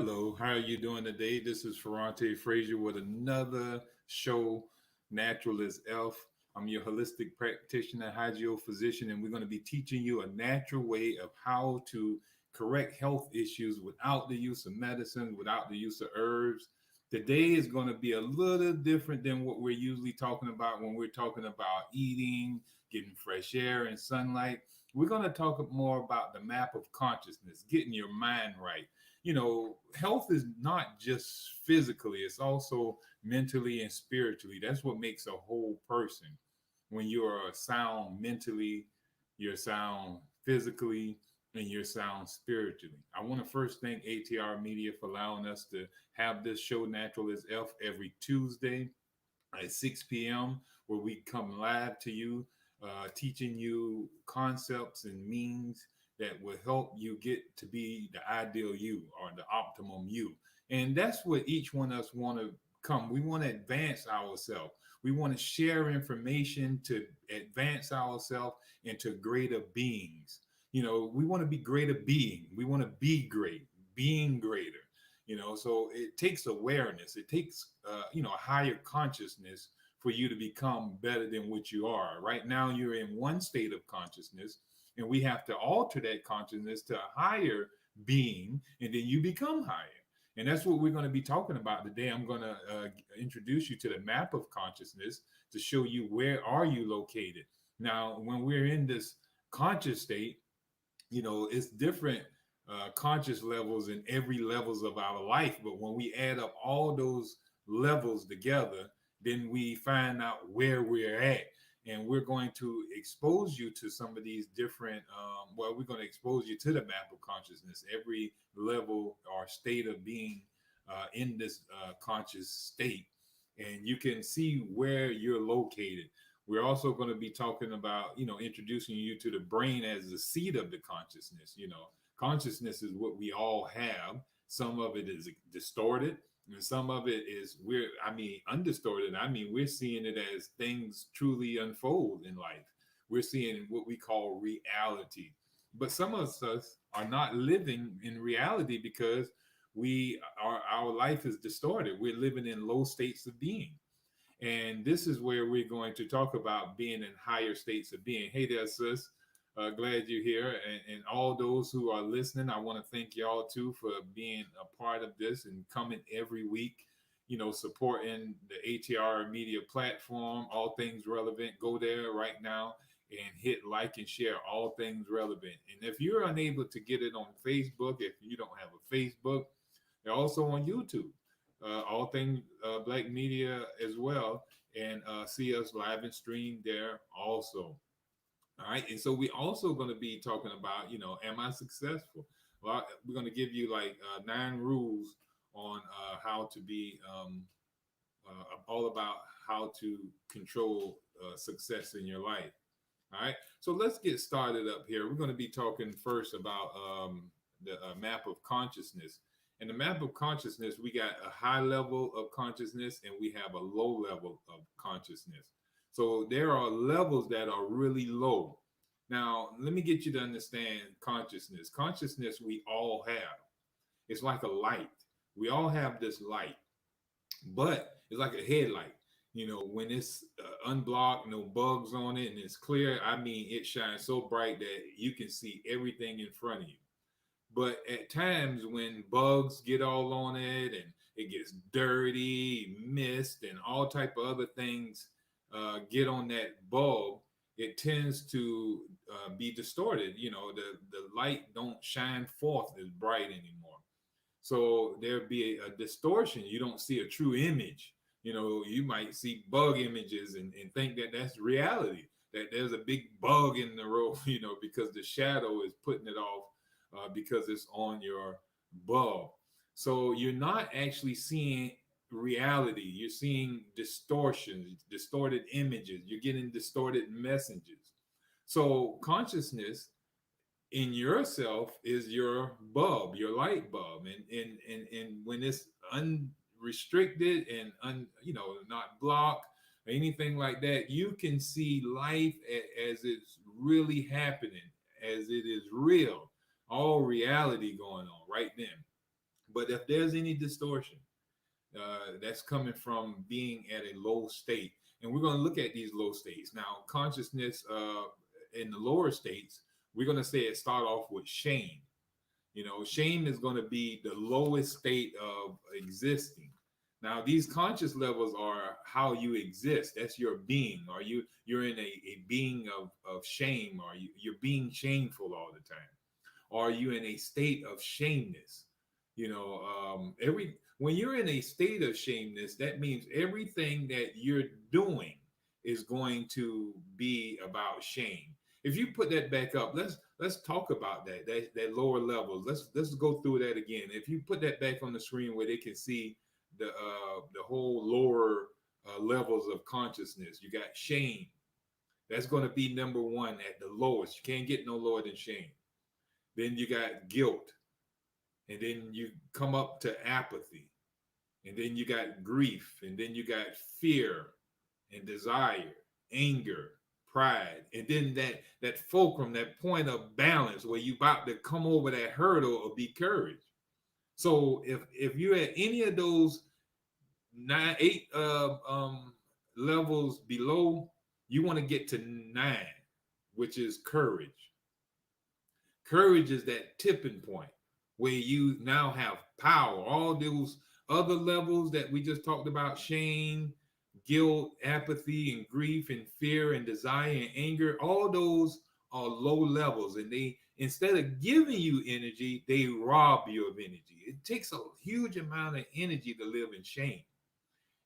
Hello, how are you doing today? This is Ferrante Frazier with another show, Natural as Elf. I'm your holistic practitioner, hydrophysician, and we're going to be teaching you a natural way of how to correct health issues without the use of medicine, without the use of herbs. Today is going to be a little different than what we're usually talking about when we're talking about eating, getting fresh air and sunlight. We're going to talk more about the map of consciousness, getting your mind right. Health is not just physically, it's also mentally and spiritually. That's what makes a whole person. When you're sound mentally, you're sound physically, and you're sound spiritually. I want to first thank ATR Media for allowing us to have this show, Natural as Elf, every Tuesday at 6 p.m., where we come live to you, teaching you concepts and means that will help you get to be the ideal you or the optimum you. And that's what each one of us want to come. We want to advance ourselves. We want to share information to advance ourselves into greater beings. We want to be greater being. We want to be great, being greater. So it takes awareness. It takes, a higher consciousness for you to become better than what you are. Right now, you're in one state of consciousness, and we have to alter that consciousness to a higher being, and then you become higher. And that's what we're going to be talking about today. I'm going to introduce you to the map of consciousness to show you where are you located. Now, when we're in this conscious state, it's different conscious levels in every levels of our life. But when we add up all those levels together, then we find out where we're at. And we're going to expose you to some of these different, we're going to expose you to the map of consciousness, every level or state of being in this conscious state. And you can see where you're located. We're also going to be talking about, introducing you to the brain as the seat of the consciousness. Consciousness is what we all have. Some of it is distorted, and some of it is undistorted. We're seeing it as things truly unfold in life. We're seeing what we call reality. But some of us are not living in reality because our life is distorted. We're living in low states of being. And this is where we're going to talk about being in higher states of being. Hey there, sis. Glad you're here. And all those who are listening, I want to thank y'all too for being a part of this and coming every week, supporting the ATR Media platform, All Things Relevant. Go there right now and hit like and share All Things Relevant. And if you're unable to get it on Facebook, if you don't have a Facebook, they're also on YouTube. All Things Black Media as well, and see us live and stream there also. All right, and so we also going to be talking about, am I successful? Well, we're going to give you like 9 rules on how to be all about how to control success in your life. All right, so let's get started up here. We're going to be talking first about the map of consciousness. In the map of consciousness, we got a high level of consciousness and we have a low level of consciousness. So there are levels that are really low. Now, let me get you to understand consciousness. Consciousness we all have. It's like a light. We all have this light, but it's like a headlight. When it's unblocked, no bugs on it, and it's clear, it shines so bright that you can see everything in front of you. But at times when bugs get all on it and it gets dirty, mist, and all type of other things get on that bulb, it tends to be distorted. The light don't shine forth as bright anymore. So there'd be a distortion. You don't see a true image. You might see bug images and think that that's reality, that there's a big bug in the road, because the shadow is putting it off because it's on your bulb. So you're not actually seeing reality. You're seeing distortions, distorted images. You're getting distorted messages. So consciousness in yourself is your bulb, your light bulb. And when it's unrestricted and not blocked or anything like that, you can see life as it's really happening, as it is real. All reality going on right then. But if there's any distortion, that's coming from being at a low state. And we're going to look at these low states. Now, consciousness in the lower states, we're going to say it start off with shame. Shame is going to be the lowest state of existing. Now, these conscious levels are how you exist. That's your being. Are you're in a being of shame? Are you're being shameful all the time? Are you in a state of shameness? Every when you're in a state of shameness, that means everything that you're doing is going to be about shame. If you put that back up, let's talk about that lower levels. Let's go through that again. If you put that back on the screen where they can see the whole lower levels of consciousness, you got shame. That's going to be number one at the lowest. You can't get no lower than shame. Then you got guilt, and then you come up to apathy, and then you got grief, and then you got fear and desire, anger, pride, and then that fulcrum, that point of balance where you about to come over that hurdle of be courage. So if you're at any of those 8 levels below, you want to get to 9, which is courage. Courage is that tipping point where you now have power. All those other levels that we just talked about, shame, guilt, apathy, and grief, and fear, and desire, and anger, all those are low levels. And they, instead of giving you energy, they rob you of energy. It takes a huge amount of energy to live in shame.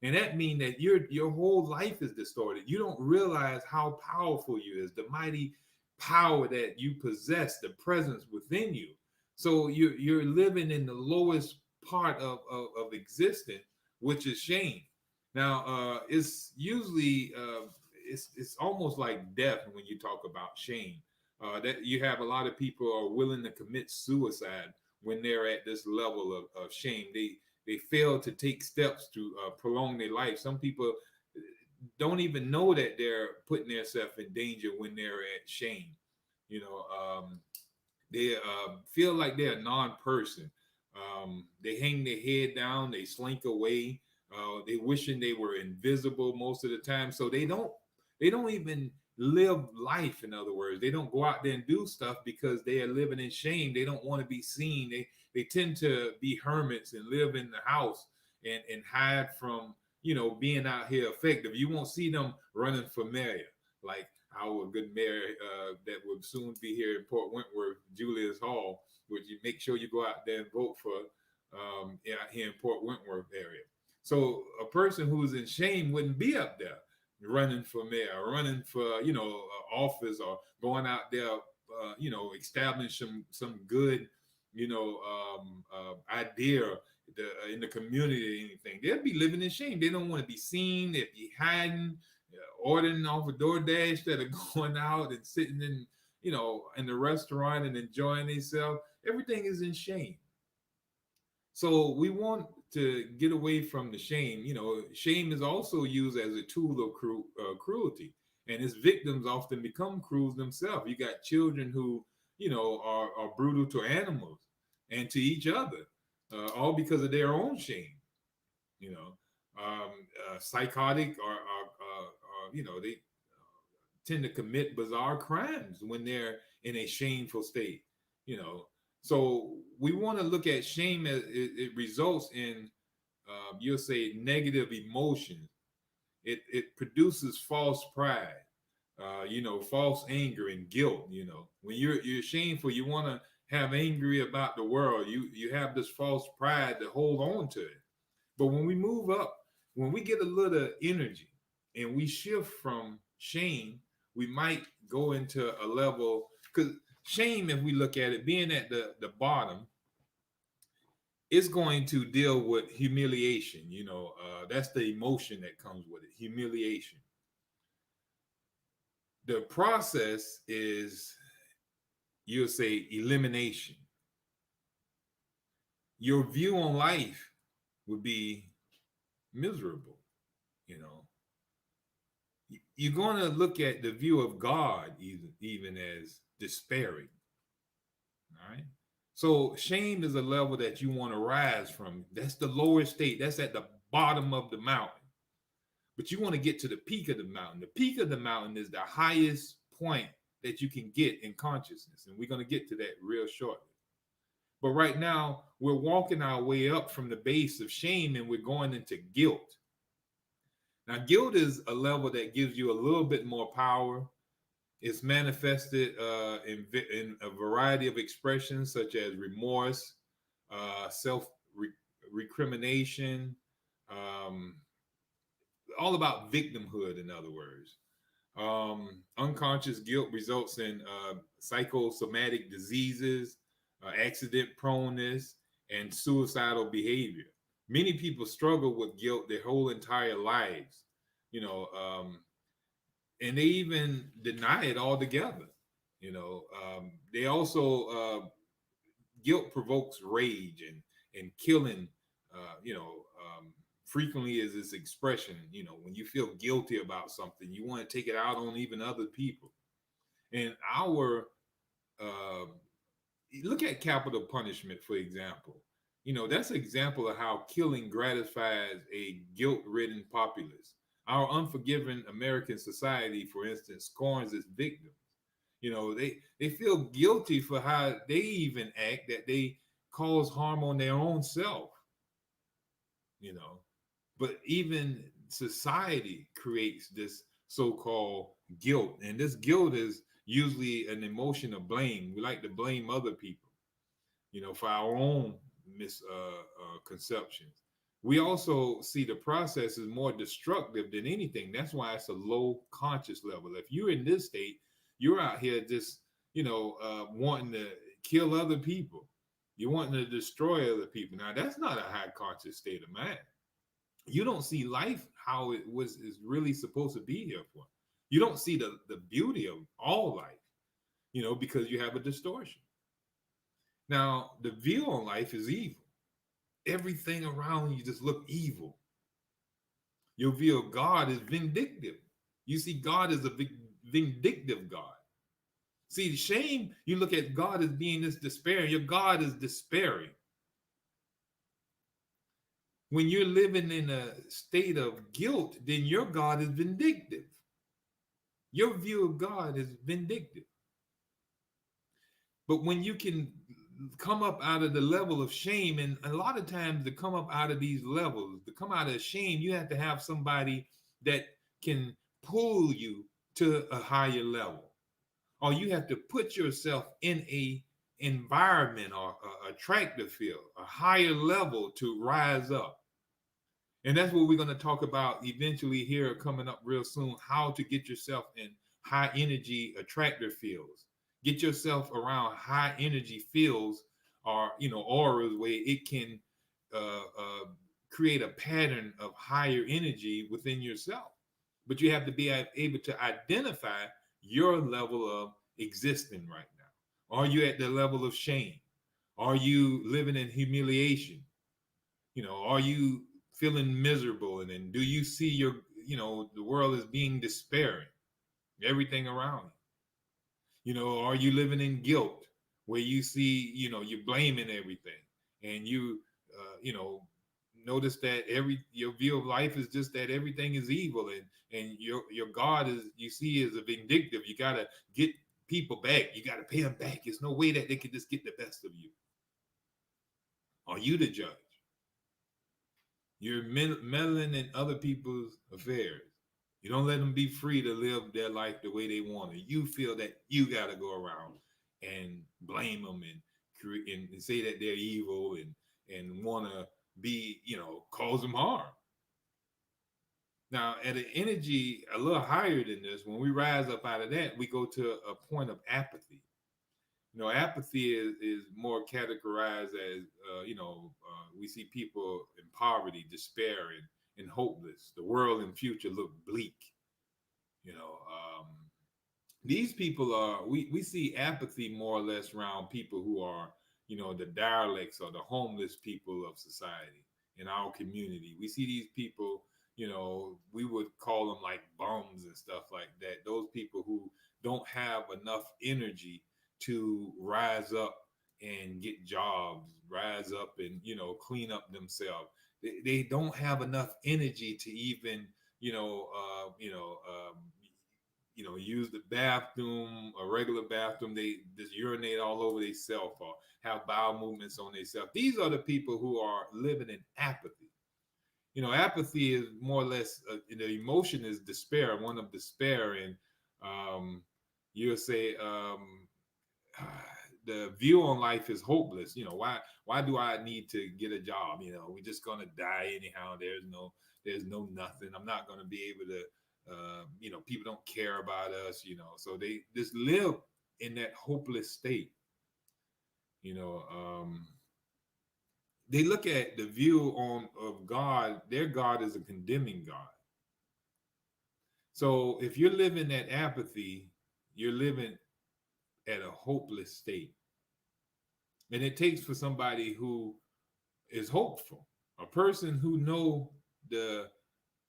And that means that your whole life is distorted. You don't realize how powerful you is, the mighty power that you possess, the presence within you. So you're living in the lowest part of existence, which is shame. Now, it's usually it's almost like death when you talk about shame. That you have a lot of people are willing to commit suicide when they're at this level of shame. They fail to take steps to prolong their life. Some people don't even know that they're putting themselves in danger when they're at shame. They feel like they're a non-person. They hang their head down, they slink away. They wishing they were invisible most of the time. So they don't even live life. In other words, they don't go out there and do stuff because they are living in shame. They don't want to be seen. They tend to be hermits and live in the house and hide from being out here effective. You won't see them running for mayor like our good mayor that will soon be here in Port Wentworth, Julius Hall. Would you make sure you go out there and vote for here in Port Wentworth area? So a person who's in shame wouldn't be up there running for mayor, running for office, or going out there, establishing some good idea in the community or anything. They'll be living in shame. They don't want to be seen. They'll be hiding, ordering off a DoorDash that are going out and sitting in the restaurant and enjoying themselves. Everything is in shame. So we want to get away from the shame. Shame is also used as a tool of cruelty, and its victims often become cruel themselves. You got children who, are brutal to animals and to each other, all because of their own shame. Psychotic or they tend to commit bizarre crimes when they're in a shameful state. So we want to look at shame as it results in, you'll say, negative emotions. It produces false pride, false anger and guilt. When you're shameful, you want to have angry about the world. You have this false pride to hold on to it. But when we move up, when we get a little energy and we shift from shame, we might go into a level, because shame, if we look at it, being at the bottom, is going to deal with humiliation. That's the emotion that comes with it, humiliation. The process is, you'll say, elimination. Your view on life would be miserable. You're going to look at the view of God even as despairing. All right. So shame is a level that you want to rise from. That's the lower state. That's at the bottom of the mountain. But you want to get to the peak of the mountain. The peak of the mountain is the highest point that you can get in consciousness. And we're going to get to that real shortly. But right now, we're walking our way up from the base of shame and we're going into guilt. Now, guilt is a level that gives you a little bit more power. It's manifested in a variety of expressions, such as remorse, self recrimination, um, all about victimhood, in other words. Unconscious guilt results in psychosomatic diseases, accident proneness, and suicidal behavior. Many people struggle with guilt their whole entire lives, you know, and they even deny it altogether. They also guilt provokes rage and killing. Frequently is this expression. When you feel guilty about something, you want to take it out on even other people. And our uh, look at capital punishment, for example. That's an example of how killing gratifies a guilt-ridden populace. Our unforgiving American society, for instance, scorns its victims. They feel guilty for how they even act, that they cause harm on their own self. you know but even society creates this so-called guilt, and this guilt is usually an emotion of blame. We like to blame other people, for our own misconceptions. We also see the process is more destructive than anything. That's why it's a low conscious level. If you're in this state, you're out here just wanting to kill other people. You're wanting to destroy other people. Now that's not a high conscious state of mind. You don't see life how it was is really supposed to be here for. You don't see the beauty of all life, because you have a distortion. Now the view on life is evil. Everything around you just look evil. Your view of God is vindictive. You see God as a vindictive God. See, shame, you look at God as being this despairing. Your God is despairing. When you're living in a state of guilt, then your God is vindictive. Your view of God is vindictive. But when you can come up out of the level of shame, and a lot of times to come up out of these levels, to come out of shame, you have to have somebody that can pull you to a higher level, or you have to put yourself in a environment or a attractive field, a higher level to rise up. And that's what we're going to talk about eventually here coming up real soon, how to get yourself in high energy attractor fields. Get yourself around high energy fields, or auras where it can create a pattern of higher energy within yourself. But you have to be able to identify your level of existing right now. Are you at the level of shame? Are you living in humiliation? Are you feeling miserable? And then do you see the world as being despairing, everything around you? Are you living in guilt where you see, you're blaming everything, and notice that your view of life is just that everything is evil, and your God is, you see, is a vindictive. You got to get people back. You got to pay them back. There's no way that they can just get the best of you. Are you the judge? You're meddling in other people's affairs. You don't let them be free to live their life the way they want it. You feel that you got to go around and blame them and say that they're evil and want to be, cause them harm. Now, at an energy a little higher than this, when we rise up out of that, we go to a point of apathy. Apathy is more categorized as, we see people in poverty, despair, and hopeless. The world and future look bleak. These people are, we see apathy more or less around people who are, the derelicts or the homeless people of society in our community. We see these people, we would call them like bums and stuff like that. Those people who don't have enough energy to rise up and get jobs, rise up and, clean up themselves. They don't have enough energy to even, use the bathroom, a regular bathroom. They just urinate all over themselves or have bowel movements on themselves. These are the people who are living in apathy. Apathy is more or less the emotion is despair, one of despair, and um, you'll say the view on life is hopeless. Why do I need to get a job? We're just gonna die anyhow. There's no nothing. I'm not gonna be able to. People don't care about us. So they just live in that hopeless state. You know, they look at the view on of God. Their God is a condemning God. So if you're living at apathy, you're living at a hopeless state. And it takes for somebody who is hopeful, a person who know the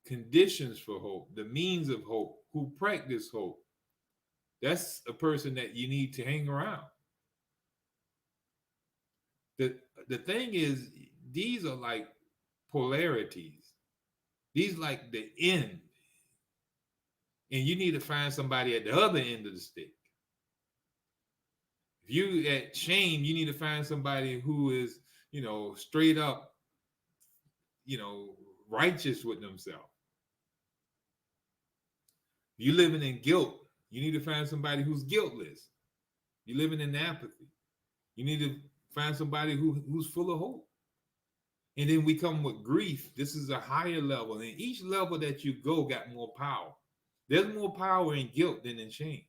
conditions for hope, the means of hope, who practice hope. That's a person that you need to hang around. The thing is, these are like polarities. These like the end. And you need to find somebody at the other end of the stick. If you at shame, you need to find somebody who is, straight up, righteous with themselves. If you're living in guilt, you need to find somebody who's guiltless. You're living in apathy. You need to find somebody who's full of hope. And then we come with grief. This is a higher level. And each level that you go got more power. There's more power in guilt than in shame.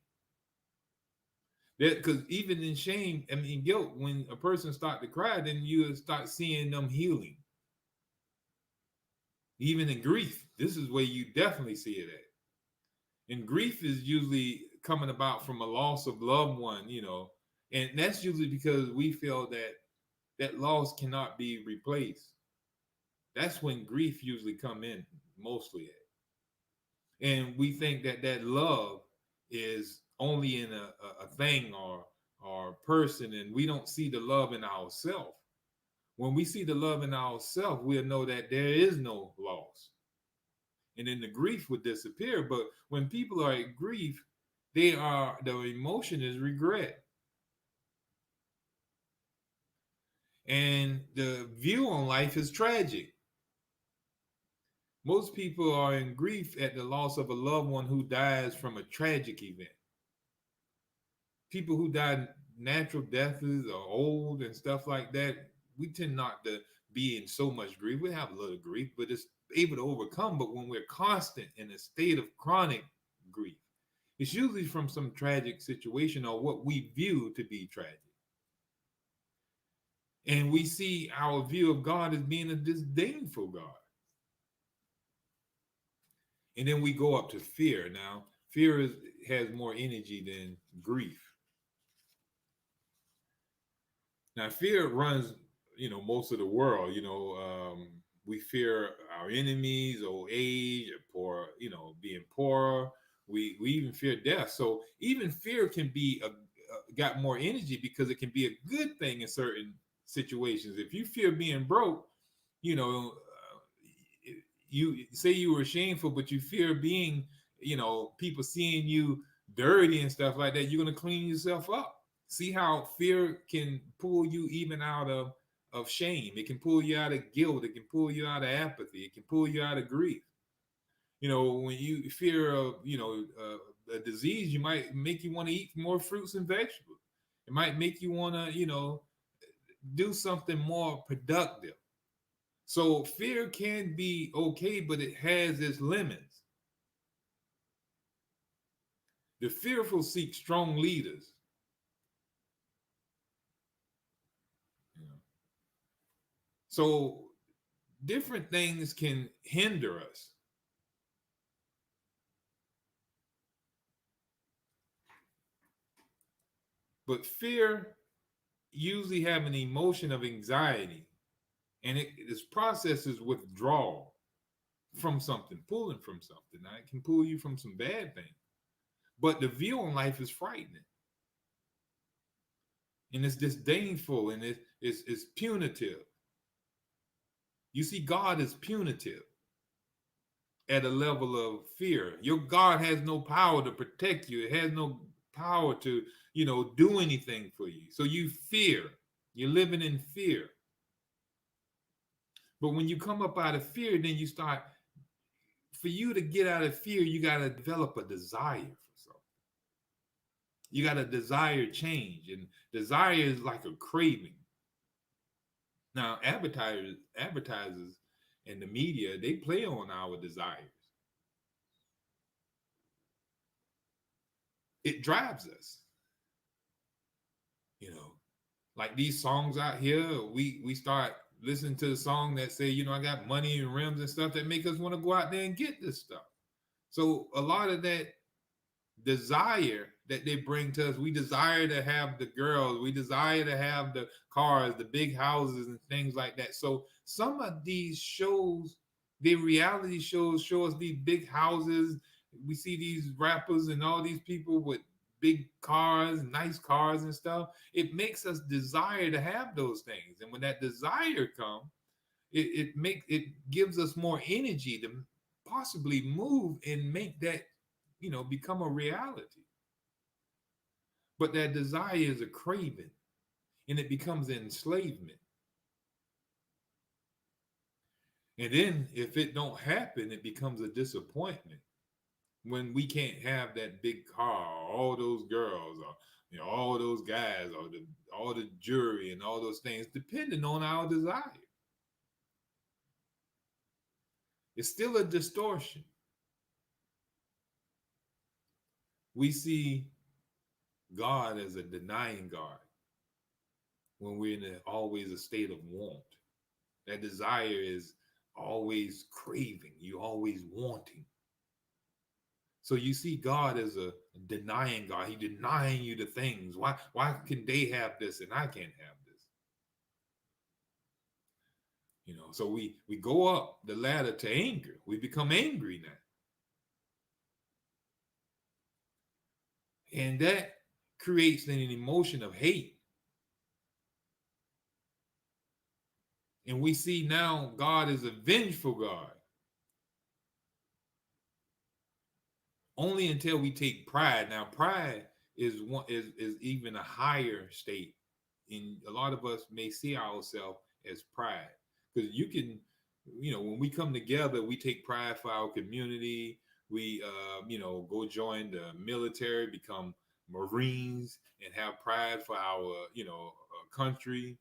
Because even in shame, guilt, when a person starts to cry, then you start seeing them healing. Even in grief, this is where you definitely see it at. And grief is usually coming about from a loss of loved one, and that's usually because we feel that loss cannot be replaced. That's when grief usually come in mostly at. And we think that love is only in a thing or person, and we don't see the love in ourselves. When we see the love in ourselves, we'll know that there is no loss. And then the grief would disappear. But when people are at grief, the emotion is regret. And the view on life is tragic. Most people are in grief at the loss of a loved one who dies from a tragic event. People who die natural deaths or old and stuff like that, we tend not to be in so much grief. We have a little grief, but it's able to overcome. But when we're constant in a state of chronic grief, it's usually from some tragic situation or what we view to be tragic. And we see our view of God as being a disdainful God. And then we go up to fear. Now, fear has more energy than grief. Now, fear runs, most of the world. We fear our enemies, old age, poor, being poor. We even fear death. So even fear can be got more energy because it can be a good thing in certain situations. If you fear being broke, you say you were shameful, but you fear being, people seeing you dirty and stuff like that, you're going to clean yourself up. See how fear can pull you even out of shame. It can pull you out of guilt. It can pull you out of apathy. It can pull you out of grief. When you fear of, a disease, you might make you want to eat more fruits and vegetables. It might make you want to, do something more productive. So fear can be okay, but it has its limits. The fearful seek strong leaders. So different things can hinder us. But fear usually have an emotion of anxiety, and this process is withdrawal from something, pulling from something. Now, it can pull you from some bad things, but the view on life is frightening. and it's disdainful, and it's punitive. You see, God is punitive at a level of fear. Your God has no power to protect you. It has no power to, do anything for you. So you fear. You're living in fear. But when you come up out of fear, then you start, for you to get out of fear, you got to develop a desire for something. You got to desire change. And desire is like a craving. Now, advertisers and the media, they play on our desires. It drives us. Like these songs out here, we start listening to the song that say, I got money and rims and stuff that make us want to go out there and get this stuff. So a lot of that desire that they bring to us, we desire to have the girls, we desire to have the cars, the big houses and things like that. So some of these shows, the reality shows, show us these big houses. We see these rappers and all these people with big cars, nice cars and stuff. It makes us desire to have those things. And when that desire comes, it gives us more energy to possibly move and make that, become a reality. But that desire is a craving, and it becomes enslavement. And then if it don't happen, it becomes a disappointment. When we can't have that big car, or all those girls, or all those guys, or all the jewelry and all those things, depending on our desire. It's still a distortion. We see God as a denying God when we're in always a state of want. That desire is always craving, you always wanting. So you see God as a denying God. He denying you the things. Why can they have this and I can't have this? So we go up the ladder to anger. We become angry now. And that creates an emotion of hate. And we see now God is a vengeful God. Only until we take pride. Now, pride is even a higher state. And a lot of us may see ourselves as pride. Because you can, when we come together, we take pride for our community. We, go join the military, become Marines, and have pride for our, country.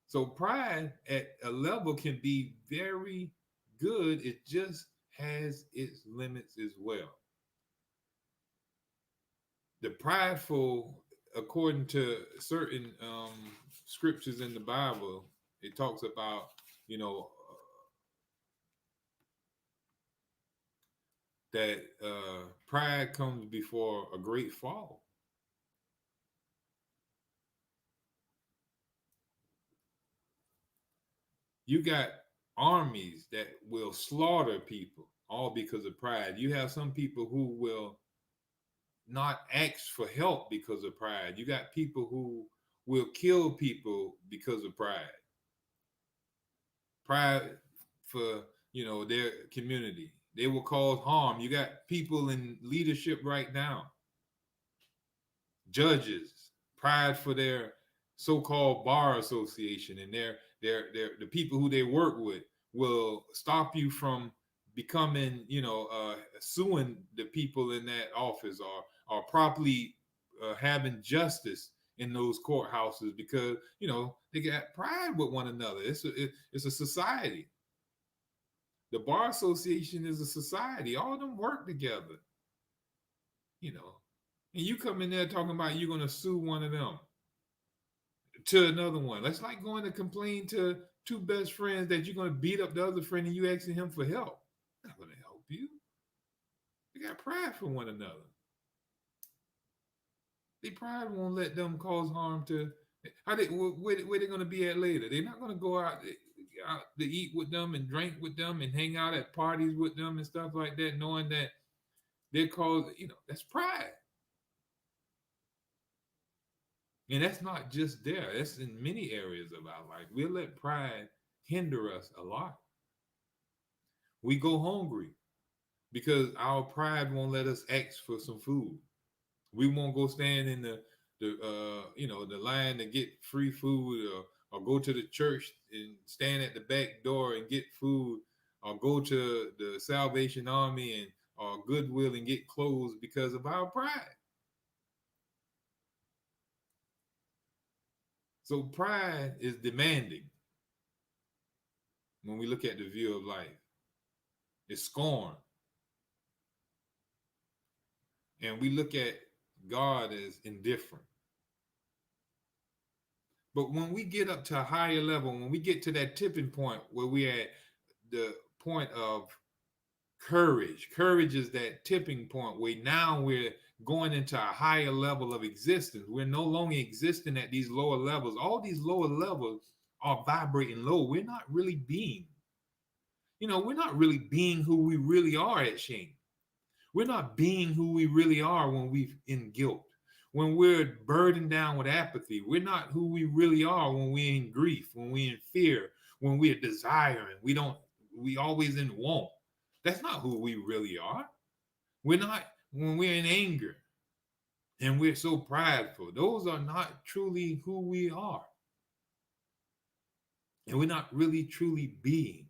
So pride at a level can be very good. It just has its limits as well. The prideful, according to certain scriptures in the Bible, it talks about, that pride comes before a great fall. You got armies that will slaughter people all because of pride. You have some people who will not ask for help because of pride. You got people who will kill people because of pride. Pride for, their community. They will cause harm. You got people in leadership right now, judges, pride for their so-called bar association, and their the people who they work with will stop you from becoming, suing the people in that office, or properly having justice in those courthouses, because they got pride with one another. It's a society. The bar association is a society. All of them work together. And you come in there talking about you're going to sue one of them to another one. That's like going to complain to two best friends that you're going to beat up the other friend and you asking him for help. Not going to help you. They got pride for one another. They pride won't let them cause harm to. Where they going to be at later? They're not going to go out to eat with them and drink with them and hang out at parties with them and stuff like that, knowing that they're called. That's pride. And that's not just there, that's in many areas of our life. We'll let pride hinder us a lot. We go hungry because our pride won't let us ask for some food. We won't go stand in the line to get free food, or go to the church and stand at the back door and get food, or go to the Salvation Army and or Goodwill and get clothes because of our pride. So pride is demanding when we look at the view of life. It's scorn. And we look at God as indifferent. But when we get up to a higher level, when we get to that tipping point where we're at the point of courage, courage is that tipping point where now we're going into a higher level of existence. We're no longer existing at these lower levels. All these lower levels are vibrating low. We're not really being. We're not really being who we really are at shame. We're not being who we really are when we're in guilt, when we're burdened down with apathy. We're not who we really are when we're in grief, when we're in fear, when we're desiring. We always in want. That's not who we really are. We're not when we're in anger and we're so prideful. Those are not truly who we are. And we're not really truly being.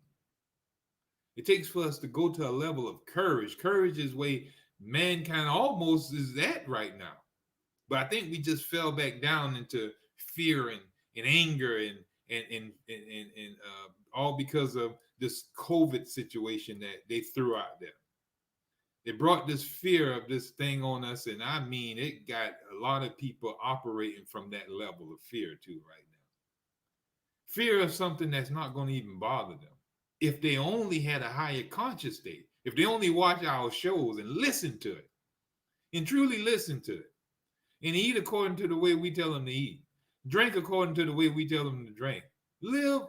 It takes for us to go to a level of courage. Courage is where mankind almost is at right now. But I think we just fell back down into fear and anger and all because of this COVID situation that they threw out there. It brought this fear of this thing on us, and I mean, it got a lot of people operating from that level of fear too right now. Fear of something that's not going to even bother them. If they only had a higher conscious state, if they only watch our shows and listen to it, and truly listen to it, and eat according to the way we tell them to eat, drink according to the way we tell them to drink, live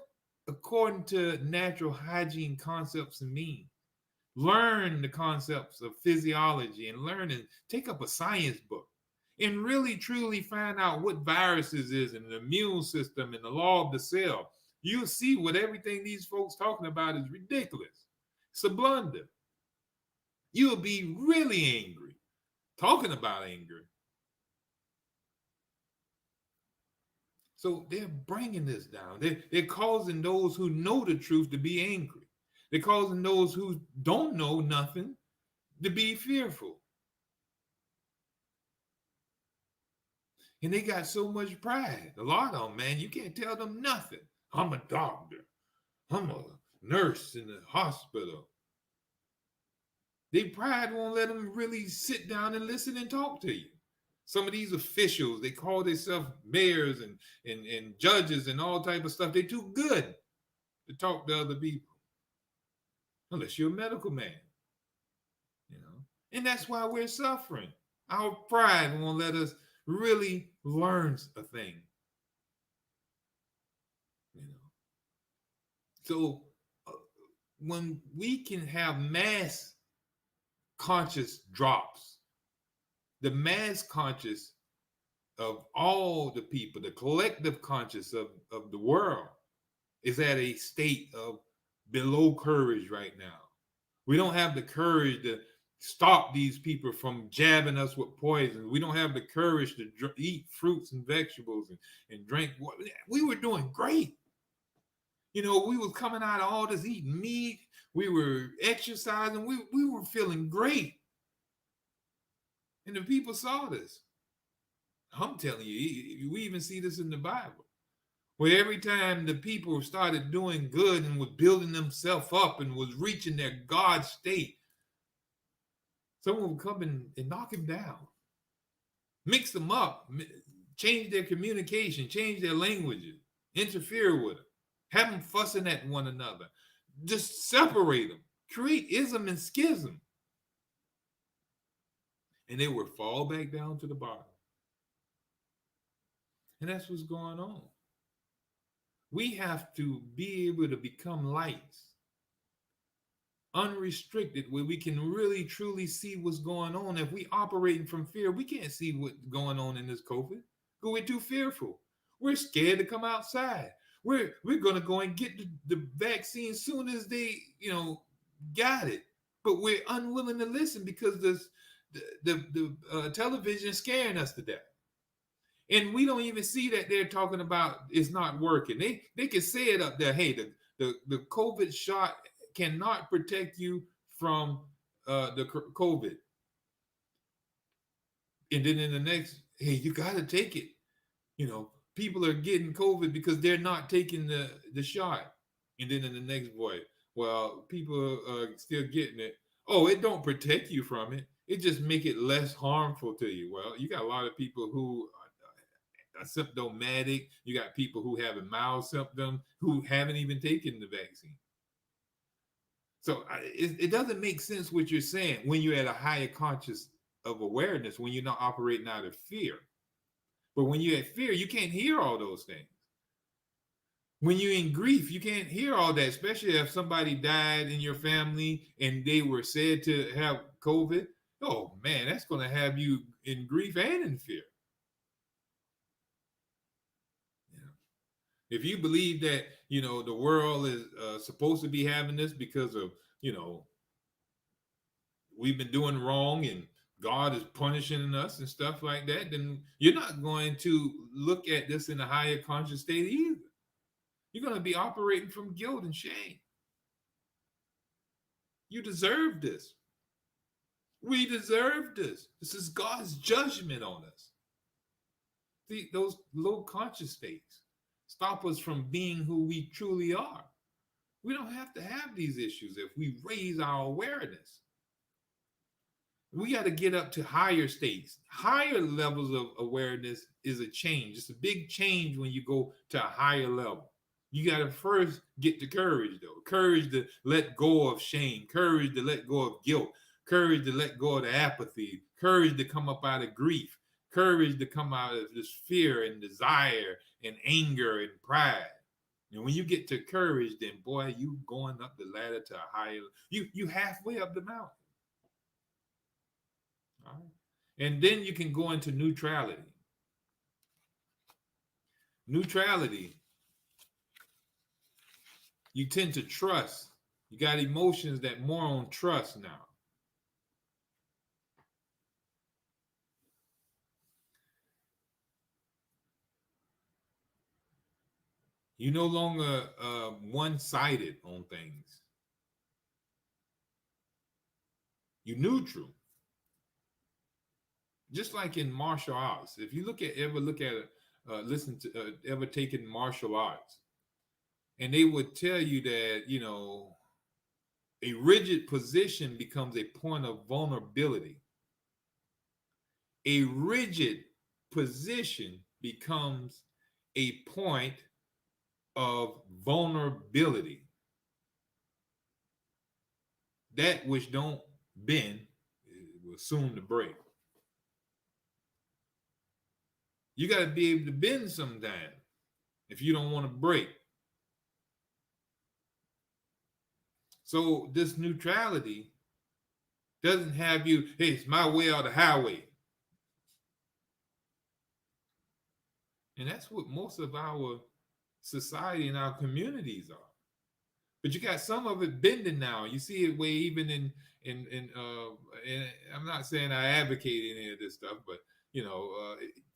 according to natural hygiene concepts and means, learn the concepts of physiology and learn and take up a science book and really truly find out what viruses is and the immune system and the law of the cell. You'll see what everything these folks talking about is ridiculous. It's a blunder. You'll be really angry talking about anger. So they're bringing this down. They're causing those who know the truth to be angry. They're causing those who don't know nothing to be fearful. And they got so much pride. A lot of them, man, you can't tell them nothing. I'm a doctor. I'm a nurse in the hospital. Their pride won't let them really sit down and listen and talk to you. Some of these officials, they call themselves mayors and judges and all type of stuff. They're too good to talk to other people. Unless you're a medical man. And that's why we're suffering. Our pride won't let us really learn a thing. So when we can have mass conscious drops, the mass conscious of all the people, the collective conscious of the world is at a state of below courage right now. We don't have the courage to stop these people from jabbing us with poison. We don't have the courage to eat fruits and vegetables and drink water. We were doing great. We was coming out of all this eating meat. We were exercising. We were feeling great. And the people saw this. I'm telling you, we even see this in the Bible, where every time the people started doing good and was building themselves up and was reaching their God state, someone would come and knock him down, mix them up, change their communication, change their languages, interfere with them, have them fussing at one another, just separate them, create ism and schism. And they would fall back down to the bottom. And that's what's going on. We have to be able to become lights, unrestricted, where we can really truly see what's going on. If we operating from fear, we can't see what's going on in this COVID. Because we're too fearful. We're scared to come outside. We're gonna go and get the vaccine soon as they, got it. But we're unwilling to listen because the television is scaring us to death. And we don't even see that they're talking about it's not working. They can say it up there. Hey, the COVID shot cannot protect you from the COVID. And then in the next, hey, you got to take it. People are getting COVID because they're not taking the shot. And then in the next voice, well, people are still getting it. Oh, it don't protect you from it. It just make it less harmful to you. Well, you got a lot of people who are symptomatic. You got people who have a mild symptom who haven't even taken the vaccine. So it doesn't make sense what you're saying when you're at a higher conscious of awareness, when you're not operating out of fear. But when you're at fear, you can't hear all those things. When you're in grief, you can't hear all that, especially if somebody died in your family and they were said to have COVID. Oh, man, that's going to have you in grief and in fear. If you believe that, the world is supposed to be having this because of, we've been doing wrong and God is punishing us and stuff like that, then you're not going to look at this in a higher conscious state either. You're going to be operating from guilt and shame. You deserve this. We deserve this. This is God's judgment on us. See, those low conscious states stop us from being who we truly are. We don't have to have these issues if we raise our awareness. We got to get up to higher states. Higher levels of awareness is a change. It's a big change when you go to a higher level. You got to first get the courage, though. Courage to let go of shame. Courage to let go of guilt. Courage to let go of the apathy. Courage to come up out of grief. Courage to come out of this fear and desire and anger and pride. And when you get to courage, then boy, you going up the ladder to a higher. You halfway up the mountain. All right. And then you can go into neutrality. Neutrality. You tend to trust. You got emotions that more on trust now. You're no longer one-sided on things. You're neutral. Just like in martial arts. If you ever taken martial arts, and they would tell you that, a rigid position becomes a point of vulnerability. A rigid position becomes a point of vulnerability. That which don't bend will soon to break. You got to be able to bend sometime if you don't want to break. So this neutrality doesn't have you, hey, it's my way or the highway. And that's what most of our society and our communities are. But you got some of it bending now. You see it way even in I'm not saying I advocate any of this stuff, but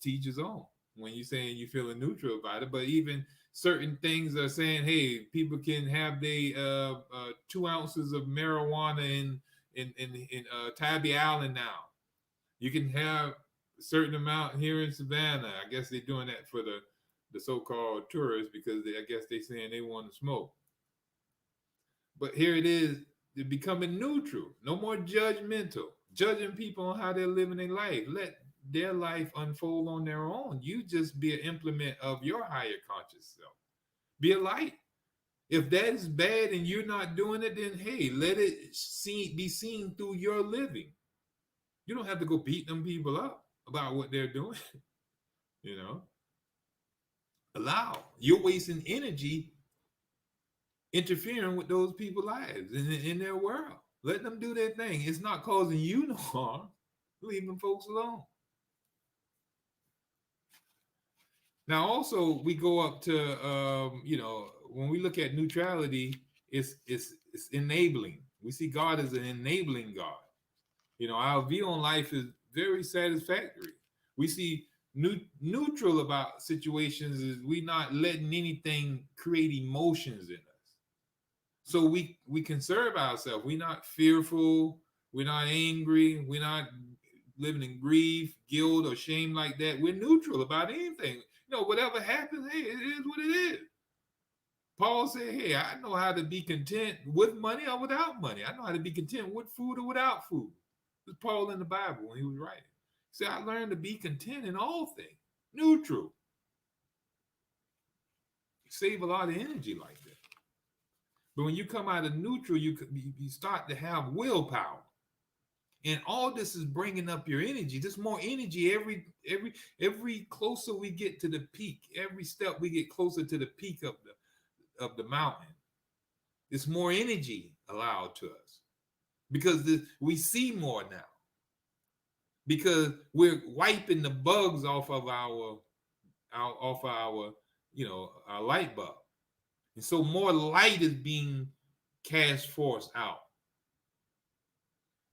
teach his own. When you're saying you're feeling neutral about it, but even certain things are saying, hey, people can have 2 ounces of marijuana in Tybee Island now. You can have a certain amount here in Savannah. I guess they're doing that for the so-called tourists because I guess they're saying they want to smoke. But here it is, they're becoming neutral. No more judgmental, judging people on how they're living their life. Let their life unfold on their own. You just be an implement of your higher conscious self. Be a light. If that is bad and you're not doing it, then hey, let it be seen through your living. You don't have to go beat them people up about what they're doing. Allow. You're wasting energy interfering with those people's lives in their world. Let them do their thing. It's not causing you no harm. Leave them folks alone. Now, also we go up to when we look at neutrality, it's enabling. We see God as an enabling God. Our view on life is very satisfactory. We see neutral about situations is we not letting anything create emotions in us. So we conserve ourselves. We're not fearful. We're not angry. We're not living in grief, guilt, or shame like that. We're neutral about anything. Whatever happens, hey, it is what it is. Paul said, hey, I know how to be content with money or without money. I know how to be content with food or without food. This is Paul in the Bible when he was writing. He said, I learned to be content in all things, neutral. You save a lot of energy like that. But when you come out of neutral, you start to have willpower. And all this is bringing up your energy. There's more energy every closer we get to the peak. Every step we get closer to the peak of the mountain. There's more energy allowed to us because we see more now. Because we're wiping the bugs off of our our light bulb, and so more light is being cast forth out.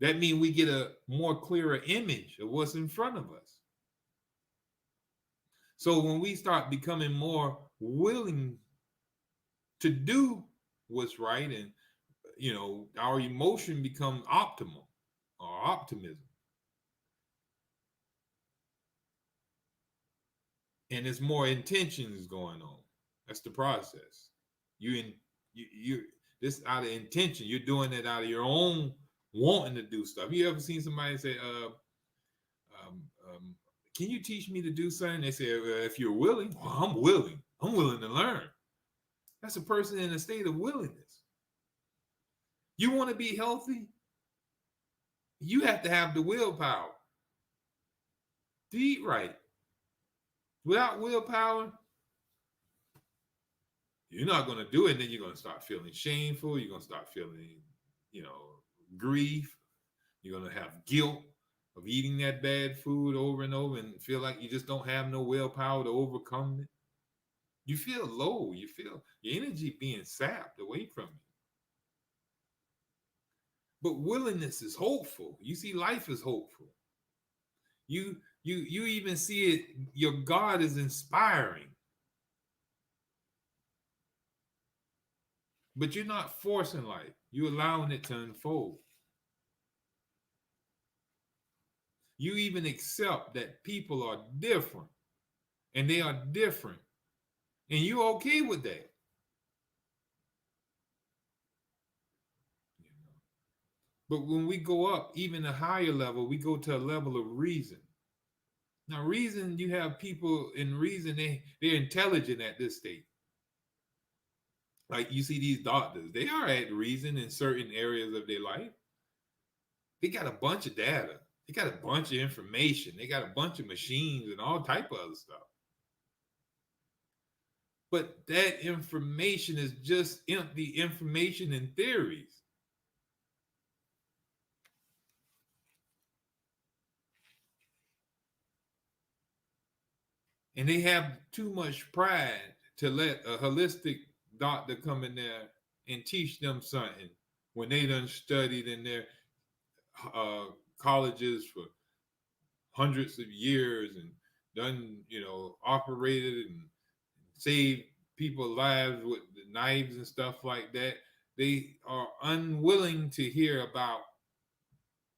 That means we get a more clearer image of what's in front of us. So when we start becoming more willing to do what's right, and our emotion becomes optimal or optimism, and there's more intentions going on. That's the process. You this out of intention. You're doing it out of your own wanting to do stuff. You ever seen somebody say, um, um, "Can you teach me to do something?" They say, "If you're willing." Well, I'm willing. I'm willing to learn. That's a person in a state of willingness. You want to be healthy? You have to have the willpower to eat right. Without willpower, you're not going to do it. Then you're going to start feeling shameful. You're going to start feeling, grief. You're going to have guilt of eating that bad food over and over and feel like you just don't have no willpower to overcome it. You feel low. You feel your energy being sapped away from you. But willingness is hopeful. You see, life is hopeful. You even see it. Your God is inspiring. But you're not forcing life. You're allowing it to unfold. You even accept that people are different, and they are different, and you're okay with that. But when we go up even a higher level, we go to a level of reason. Now, reason, you have people in reason, they're intelligent at this state. Like you see these doctors, they are at reason in certain areas of their life. They got a bunch of data. They got a bunch of information. They got a bunch of machines and all type of other stuff. But that information is just empty information and theories. And they have too much pride to let a holistic doctor come in there and teach them something when they done studied in their colleges for hundreds of years and done, operated and saved people's lives with the knives and stuff like that. They are unwilling to hear about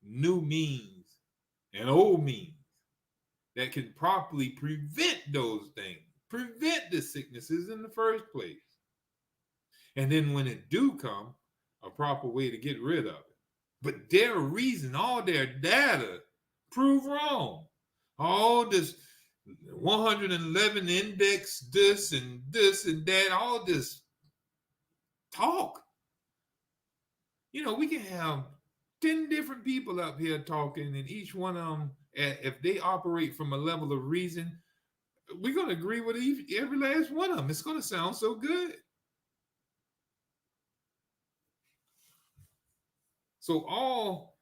new means and old means that can properly prevent those things, prevent the sicknesses in the first place. And then when it do come, a proper way to get rid of it. But their reason, all their data prove wrong. All this 111 index, this and that, all this talk. We can have 10 different people up here talking, and each one of them, if they operate from a level of reason, we're going to agree with every last one of them. It's going to sound so good. So all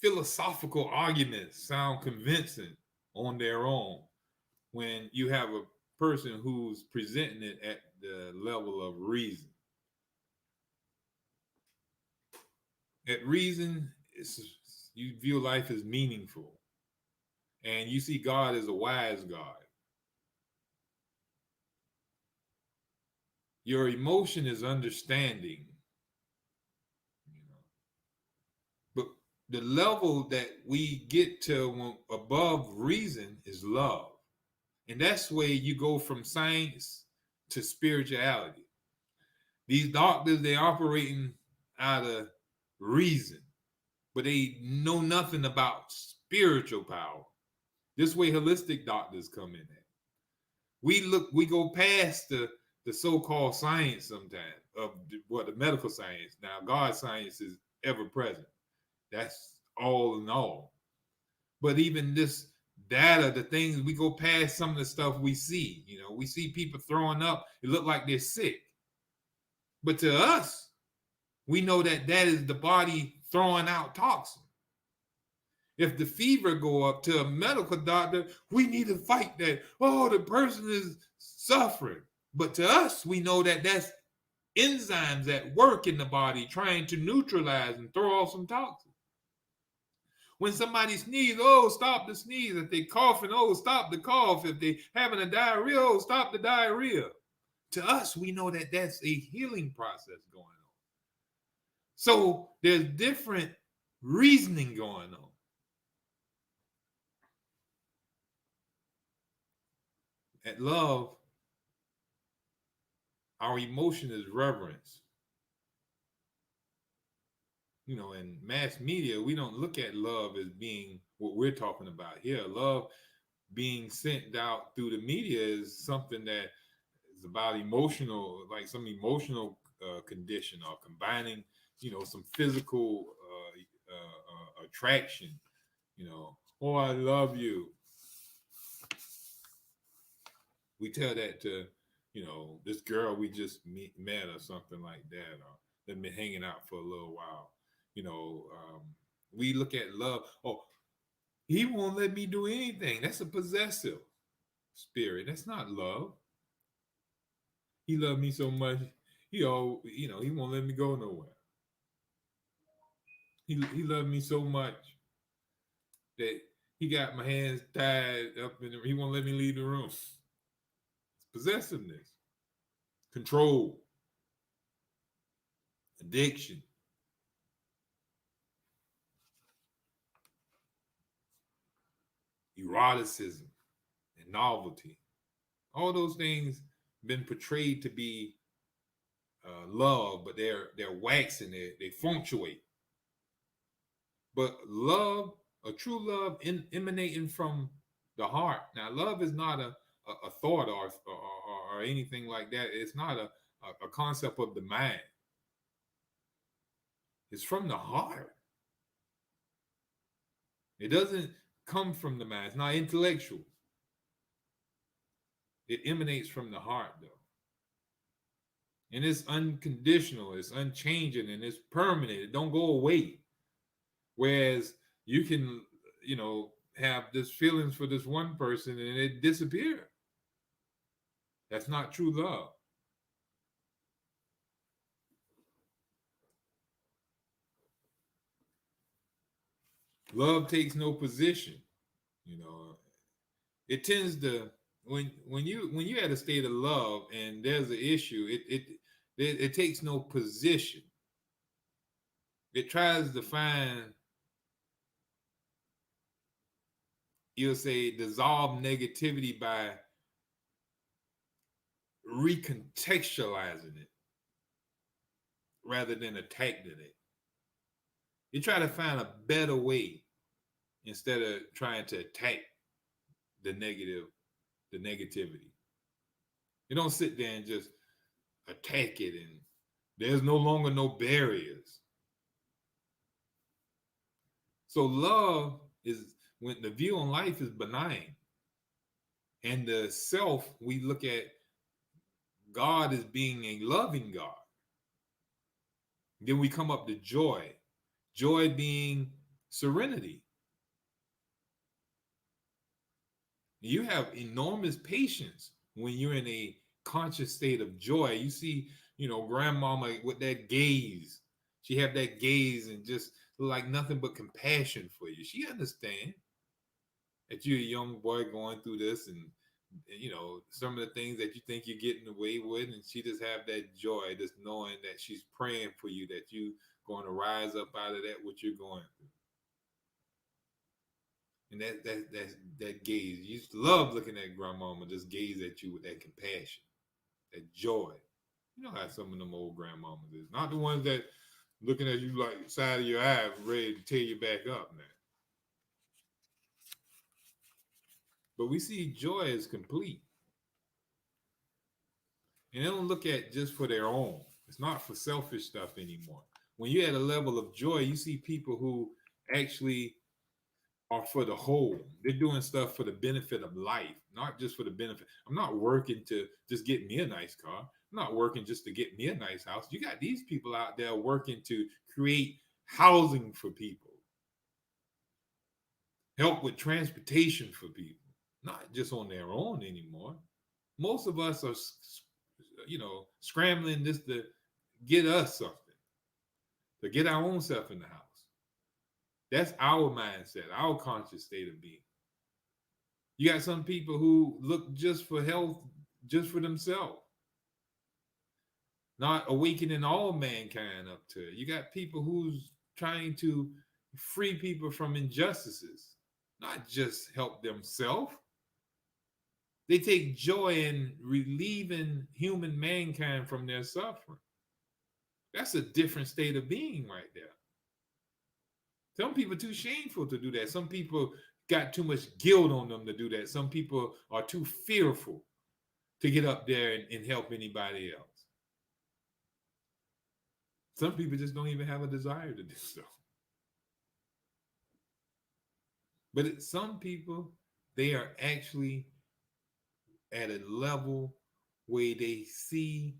philosophical arguments sound convincing on their own when you have a person who's presenting it at the level of reason. At reason, you view life as meaningful, and you see God as a wise God. Your emotion is understanding, you know. But the level that we get to above reason is love. And that's where you go from science to spirituality. These doctors, they operating out of reason, but they know nothing about spiritual power. This way holistic doctors come in at. We go past the so-called science sometimes of the medical science. Now, God science is ever present. That's all in all. But even this data, the things, we go past some of the stuff we see. You know, we see people throwing up. It look like they're sick. But to us, we know that that is the body throwing out toxin. If the fever go up to a medical doctor, we need to fight that. Oh, the person is suffering. But to us, we know that that's enzymes at work in the body trying to neutralize and throw off some toxins. When somebody sneezes, oh, stop the sneeze. If they coughing, oh, stop the cough. If they having a diarrhea, oh, stop the diarrhea. To us, we know that that's a healing process going on. So there's different reasoning going on. At love, our emotion is reverence. You know, in mass media, we don't look at love as being what we're talking about here. Love being sent out through the media is something that is about emotional, like some emotional condition, or combining, you know, some physical attraction. You know, oh, I love you. We tell that to, you know, this girl we just met or something like that, or they've been hanging out for a little while. You know, we look at love. Oh, he won't let me do anything. That's a possessive spirit. That's not love. He loved me so much. He won't let me go nowhere. He loved me so much that he got my hands tied up and he won't let me leave the room. It's possessiveness, control, addiction. Eroticism and novelty. All those things been portrayed to be love, but they're waxing it. They fluctuate. But love, a true love, emanating from the heart. Now, love is not a thought or anything like that. It's not a concept of the mind. It's from the heart. It doesn't come from the mind. It's not intellectual. It emanates from the heart, though. And it's unconditional, it's unchanging, and it's permanent. It don't go away. Whereas you can, you know, have this feelings for this one person and it disappear. That's not true love. Love takes no position. You know, it tends to, when you at a state of love and there's an issue, it takes no position. It tries to find, you'll say, dissolve negativity by recontextualizing it rather than attacking it. You try to find a better way instead of trying to attack the negativity. You don't sit there and just attack it, and there's no longer no barriers. So love is, when the view on life is benign, and the self, we look at God as being a loving God. Then we come up to joy. Joy being serenity. You have enormous patience when you're in a conscious state of joy. You see, grandmama with that gaze. She have that gaze and just like nothing but compassion for you. She understand that you're a young boy going through this, and some of the things that you think you're getting away with, and she just have that joy, just knowing that she's praying for you, that you going to rise up out of that what you're going through. And that gaze. You used to love looking at grandmama just gaze at you with that compassion, that joy. You know how some of them old grandmamas is. Not the ones that looking at you like side of your eye, ready to tear you back up, man. But we see joy as complete. And they don't look at just for their own. It's not for selfish stuff anymore. When you're at a level of joy, you see people who actually are for the whole. They're doing stuff for the benefit of life, not just for the benefit. I'm not working to just get me a nice car. I'm not working just to get me a nice house. You got these people out there working to create housing for people, help with transportation for people, not just on their own anymore. Most of us are, scrambling just to get us something, to get our own self in the house. That's our mindset, our conscious state of being. You got some people who look just for health, just for themselves, not awakening all mankind up to it. You got people who's trying to free people from injustices, not just help themselves. They take joy in relieving human mankind from their suffering. That's a different state of being right there. Some people are too shameful to do that. Some people got too much guilt on them to do that. Some people are too fearful to get up there and help anybody else. Some people just don't even have a desire to do so. But some people, they are actually at a level where they see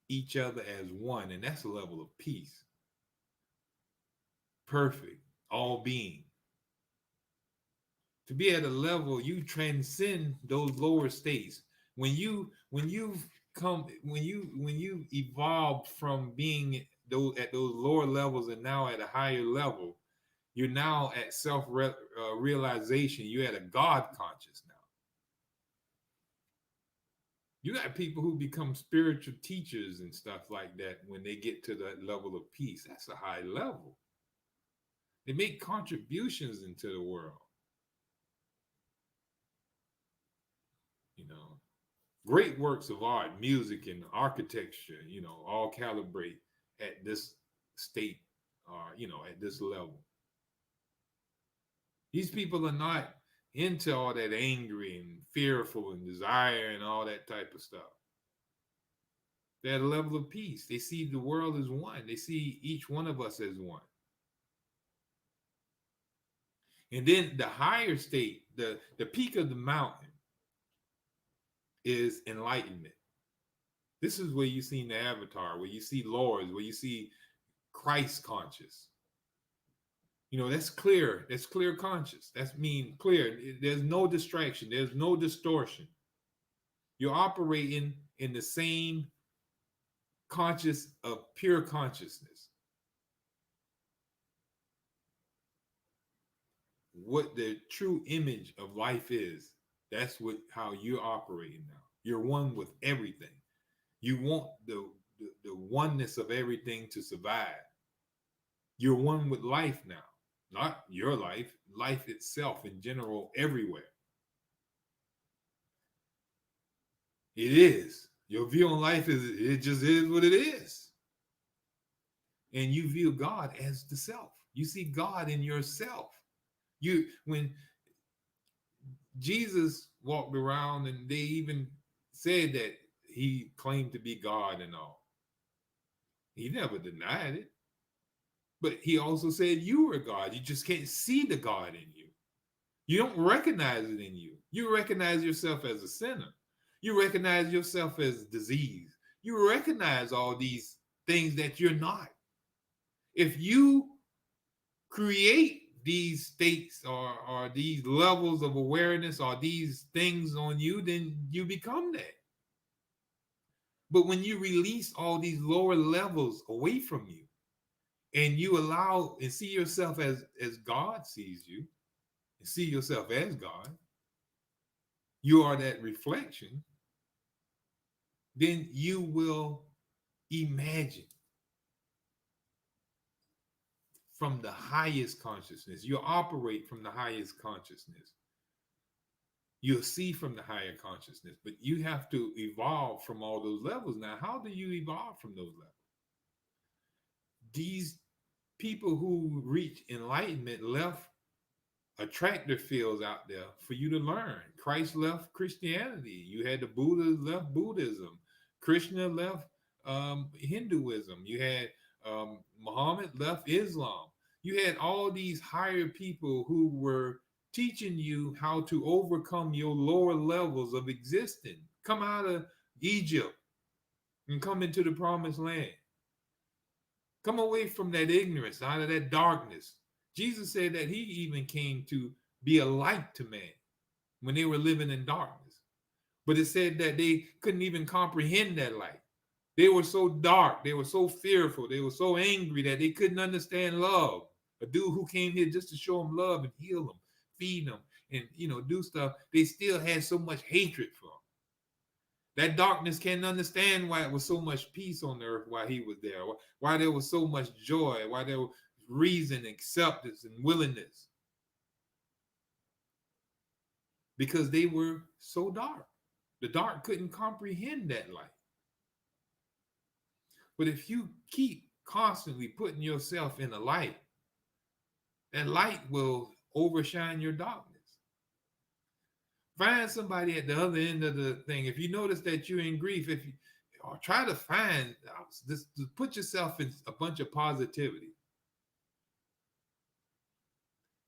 each other as one, and that's a level of peace. Perfect, all being. To be at a level you transcend those lower states. When you evolve from being at those lower levels and now at a higher level, you're now at realization. You're at a God conscious now. You got people who become spiritual teachers and stuff like that when they get to that level of peace. That's a high level. They make contributions into the world. Great works of art, music, and architecture, all calibrate at this state, at this level. These people are not into all that angry and fearful and desire and all that type of stuff. They're at a level of peace. They see the world as one. They see each one of us as one. And then the higher state, the peak of the mountain, is enlightenment. This is where you see the avatar, where you see lords, where you see Christ conscious. That's clear. That's clear conscious. That's mean clear. There's no distraction. There's no distortion. You're operating in the same conscious of pure consciousness. What the true image of life is, that's how you're operating now. You're one with everything. You want the oneness of everything to survive. You're one with life now. Not your life itself in general, everywhere. It is. Your view on life it just is what it is. And you view God as the self. You see God in yourself. When Jesus walked around and they even said that he claimed to be God and all, he never denied it. But he also said you are God. You just can't see the God in you. You don't recognize it in you. You recognize yourself as a sinner. You recognize yourself as disease. You recognize all these things that you're not. If you create these states or these levels of awareness or these things on you, then you become that. But when you release all these lower levels away from you and you allow and see yourself as God sees you and see yourself as God, you are that reflection, then you will imagine from the highest consciousness. You'll operate from the highest consciousness. You'll see from the higher consciousness, but you have to evolve from all those levels. Now, how do you evolve from those levels? These people who reach enlightenment left attractor fields out there for you to learn. Christ left Christianity. You had the Buddha left Buddhism. Krishna left Hinduism. You had Muhammad left Islam. You had all these higher people who were teaching you how to overcome your lower levels of existing. Come out of Egypt and come into the promised land. Come away from that ignorance, out of that darkness. Jesus said that he even came to be a light to man when they were living in darkness. But it said that they couldn't even comprehend that light. They were so dark, they were so fearful, they were so angry that they couldn't understand love. A dude who came here just to show them love and heal them, feed them, and do stuff, they still had so much hatred for him. That darkness can't understand why it was so much peace on the earth while he was there, why there was so much joy, why there was reason, acceptance, and willingness. Because they were so dark. The dark couldn't comprehend that light. But if you keep constantly putting yourself in the light, that light will overshine your darkness. Find somebody at the other end of the thing. If you notice that you're in grief, or try to find this, put yourself in a bunch of positivity.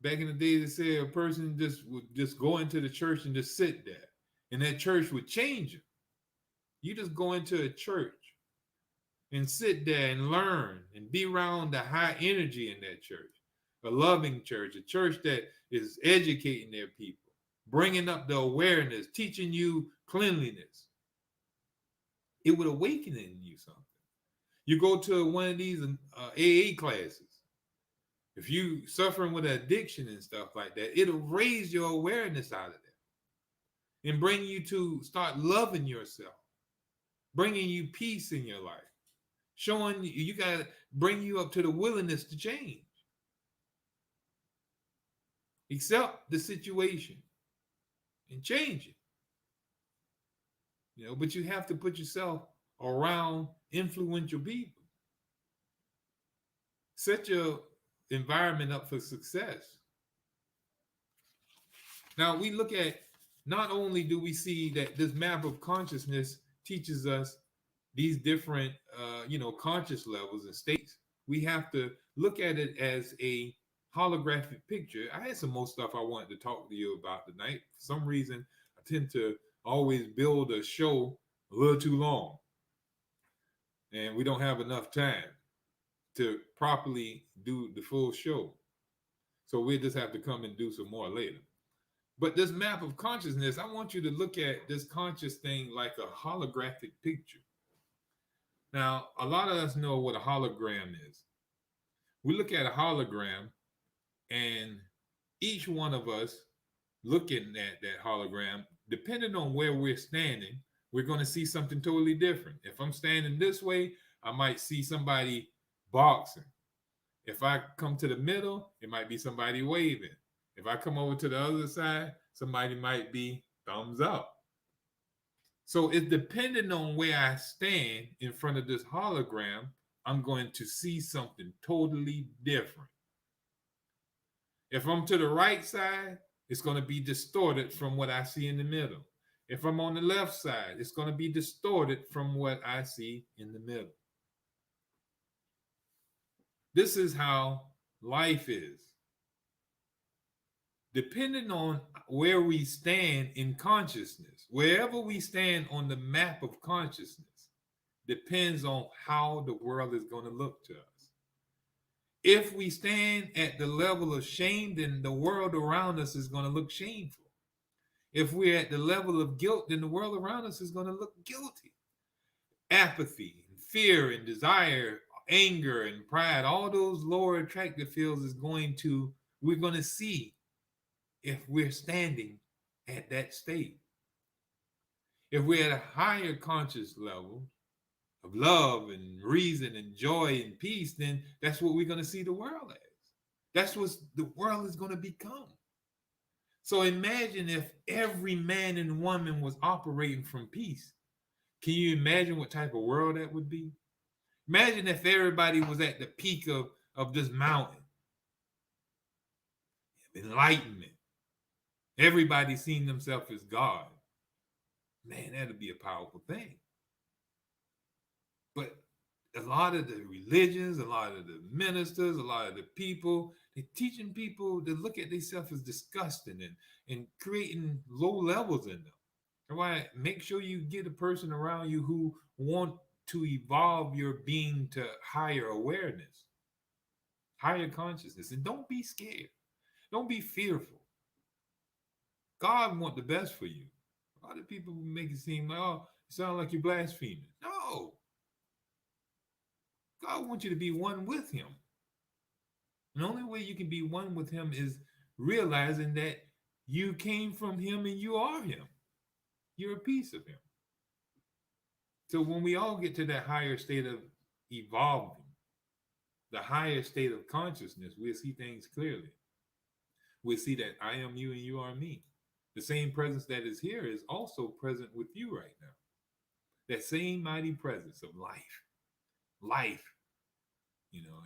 Back in the day, they said a person would just go into the church and just sit there, and that church would change you. You just go into a church and sit there and learn and be around the high energy in that church, a loving church, a church that is educating their people, bringing up the awareness, teaching you cleanliness. It would awaken in you something. You go to one of these AA classes. If you suffering with addiction and stuff like that, it'll raise your awareness out of that and bring you to start loving yourself, bringing you peace in your life, showing you got to bring you up to the willingness to change. Accept the situation and change it. But you have to put yourself around influential people. Set your environment up for success. Now we look at, not only do we see that this map of consciousness teaches us these different conscious levels and states, we have to look at it as a holographic picture. I had some more stuff I wanted to talk to you about tonight. For some reason, I tend to always build a show a little too long, and we don't have enough time to properly do the full show. So we'll just have to come and do some more later. But this map of consciousness, I want you to look at this conscious thing like a holographic picture. Now, a lot of us know what a hologram is. We look at a hologram, and each one of us looking at that hologram, depending on where we're standing, we're going to see something totally different. If I'm standing this way, I might see somebody boxing. If I come to the middle, it might be somebody waving. If I come over to the other side, somebody might be thumbs up. So it's depending on where I stand in front of this hologram, I'm going to see something totally different. If I'm to the right side, it's going to be distorted from what I see in the middle. If I'm on the left side, it's going to be distorted from what I see in the middle. This is how life is. Depending on where we stand in consciousness, wherever we stand on the map of consciousness, depends on how the world is going to look to us. If we stand at the level of shame, then the world around us is going to look shameful. If we're at the level of guilt, then the world around us is going to look guilty. Apathy, and fear, and desire, anger, and pride, all those lower attractive fields we're going to see if we're standing at that state. If we're at a higher conscious level of love and reason and joy and peace, then that's what we're going to see the world as. That's what the world is going to become. So imagine if every man and woman was operating from peace. Can you imagine what type of world that would be? Imagine if everybody was at the peak of this mountain. Enlightenment. Everybody seeing themselves as God. Man, that'd be a powerful thing. But a lot of the religions, a lot of the ministers, a lot of the people, they're teaching people to look at themselves as disgusting and creating low levels in them. That's why make sure you get a person around you who want to evolve your being to higher awareness, higher consciousness. And don't be scared. Don't be fearful. God wants the best for you. A lot of people make it seem like, oh, you sound like you're blaspheming. No. God wants you to be one with him. And the only way you can be one with him is realizing that you came from him and you are him. You're a piece of him. So when we all get to that higher state of evolving, the higher state of consciousness, we'll see things clearly. We'll see that I am you and you are me. The same presence that is here is also present with you right now. That same mighty presence of life. Life.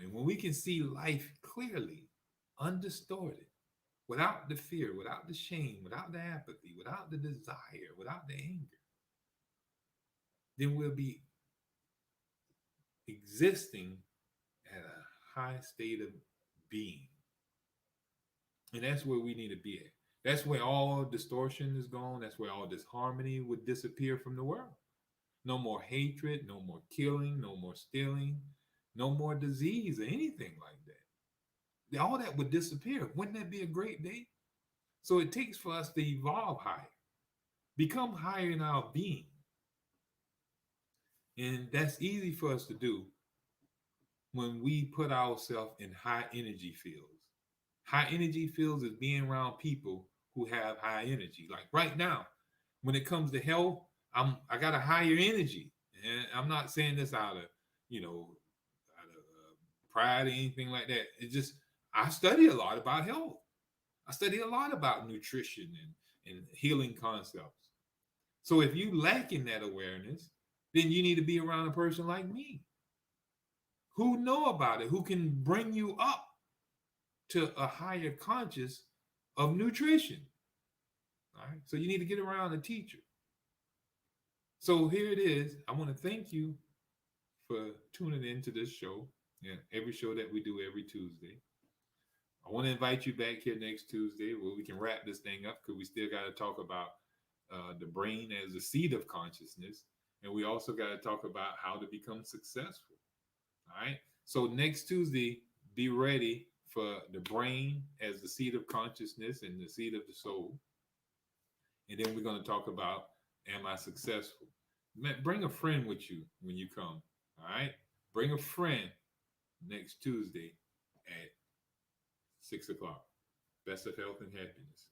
And when we can see life clearly, undistorted, without the fear, without the shame, without the apathy, without the desire, without the anger, then we'll be existing at a high state of being. And that's where we need to be at. That's where all distortion is gone. That's where all disharmony would disappear from the world. No more hatred, no more killing, no more stealing, no more disease or anything like that. All that would disappear. Wouldn't that be a great day? So it takes for us to evolve higher, become higher in our being. And that's easy for us to do when we put ourselves in high energy fields. High energy fields is being around people who have high energy. Like right now, when it comes to health, I got a higher energy. And I'm not saying this out of pride or anything like that. It's just I study a lot about health. I study a lot about nutrition and healing concepts. So if you lack in that awareness, then you need to be around a person like me who know about it, who can bring you up to a higher conscious of nutrition. All right. So you need to get around a teacher. So here it is. I want to thank you for tuning into this show. Yeah, every show that we do every Tuesday. I want to invite you back here next Tuesday where we can wrap this thing up because we still got to talk about the brain as a seat of consciousness. And we also got to talk about how to become successful. All right. So next Tuesday, be ready for the brain as the seat of consciousness and the seat of the soul. And then we're going to talk about, am I successful? Bring a friend with you when you come. All right. Bring a friend next Tuesday at 6 o'clock. Best of health and happiness.